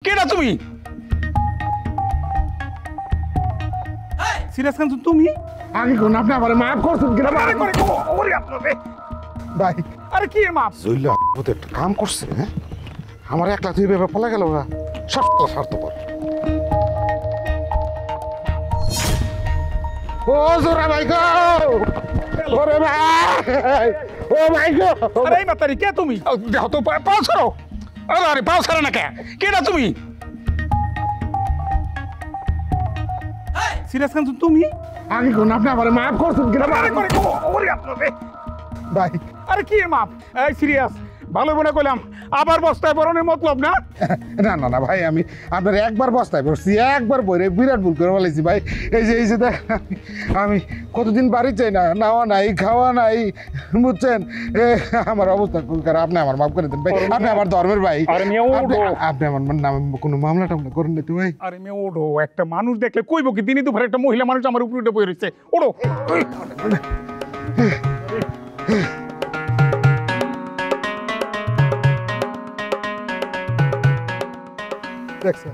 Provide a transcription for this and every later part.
কেডা তুমি? সিরিয়াস খান তুমি? আগে কোন আপনি আমারে মাফ করছেন কিনা? আরে করে ওরে আপনারে ভাই আরে কি এর মাপ? জইলা ওদের একটা কাম করছে, হ্যাঁ আমার একলা তুই ভেবে পলা গেল না সব স্বার্থপর। ও জোরা ভাই গো, ওরে ভাই, ও ভাই গো। আরে এই মাতারি কে তুমি? দেখো তো পাও ছাড়ো। আরে আরে পাও ছাড়ো না কে? কেডা তুমি? সিরিয়াস খান তুমি? আগে কোন আপনি আমারে মাফ করছেন কিনা? আরে করে ওরে আপনারে ভাই আরে কি এর মাপ? এই সিরিয়াস ভালো মনে কইলাম আবার বস্তায় বরণের মতলব না? না না না ভাই, আমি আপনার একবার বস্তায় পড়ছি, একবার বইরে বিরাট ভুল করে বলেছি ভাই। এই যে দেখেন, আমি কতদিন বাড়ি চাই না, নাওয়া নাই খাওয়া নাই, বুঝছেন? আমার অবস্থা খুব খারাপ। আপনি আমার মাফ করে দেন ভাই, আপনি আমার ধর্মের ভাই। আরে মেয়ে ওঠো। আপনি আমার নামে কোনো মামলা টামলা করেন না তো ভাই? আরে মেয়ে ওঠো, একটা মানুষ দেখলে কইব কি দিনই দুপুরে একটা মহিলা মানুষ আমার উপরে উঠে বই রয়েছে। ওঠো। দেখছেন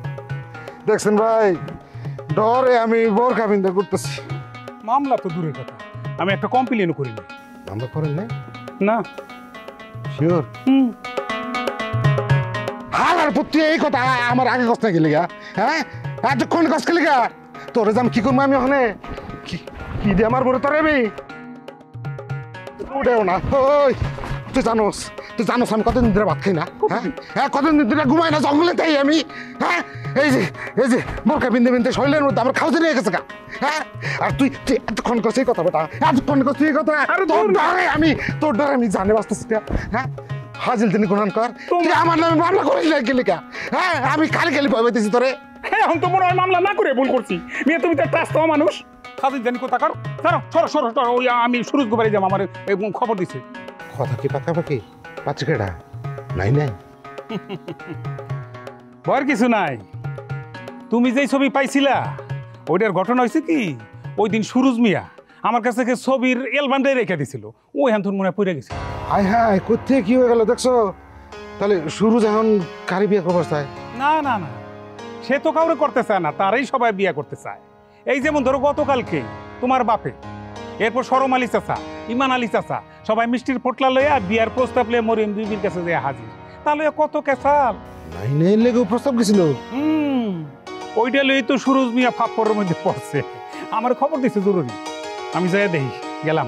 দেখছেন ভাই, ডরে আমি বোরখা বিন্দা করতেছি। মামলা তো দূরের কথা, আমি একটা কমপ্লেনও করি না। মামলা করেন নাই? না। শিওর? হালার পুত্তি এই কথা আমার আগে কষ্ট গেলে গা, হ্যাঁ এতক্ষণ কষ্ট গেলে গা। তোরে যাম কি করবো আমি ওখানে? কি কি দিয়ে আমার বড় তোরে আমি উঠেও না। ওই তুই জানোস আমি কতদিন ধরে ভাত খাই না, হ্যাঁ কতদিন ধরে ঘুমাই না, জঙ্গলে তাই আমি, হ্যাঁ এই যে বোরকা বিন্দে বিন্দে শরীরের মধ্যে আমার খাওয়া নিয়ে গেছে গা, হ্যাঁ। আর তুই এতক্ষণ করছিস এই কথা বেটা, এতক্ষণ করছিস এই কথা। তোর ডরে আমি জানে বাঁচতেছি না, হ্যাঁ। হাজিল তিনি গুণান কর, তুই আমার নামে মামলা করিস না গেলি কা, হ্যাঁ আমি খালি খালি ভয় পাইতেছি তোরে। হ্যাঁ এখন তো মনে হয় মামলা না করে ভুল করছি। মেয়ে তুমি তো একটা আস্ত মানুষ, খাদির জানি কোথা কারো সরো সরো সরো। ওই আমি সুরজ গোবারে যাবো, আমার খবর দিছে। কথা কি পাকাপাকি পাচিকেটা নাই নাই? ভয়ের কিছু নাই। তুমি যেই ছবি পাইছিলা ওইটার ঘটনা হয়েছে কি, ওই দিন সুরজ মিয়া আমার কাছ থেকে ছবির এলবামটাই রেখে দিছিল, ওই হ্যান তোর মনে পড়ে গেছে। হায় হায় কোথায় কি হয়ে গেল দেখছো? তাহলে সুরজ এখন কারি বিয়ে করবার চায়? না না না, সে তো কাউরে করতে চায় না, তারাই সবাই বিয়ে করতে চায়। এই যেমন ধরো গতকালকে তোমার বাপে, এরপর সরম আলী চাচা, ইমান আলী চাচা সবাই মিষ্টির পোটলা লইয়া বিয়ার প্রস্তাব লইয়া মরিয়ম বিবির কাছে যে হাজির। তাহলে কত কেসাল। নাই নাই লেগে প্রস্তাব গেছিল। ওইটা লই তো সুরজ মিয়া ফাপ্পরের মধ্যে পড়ছে। আমার খবর দিছে জরুরি, আমি যাই দেখি গেলাম।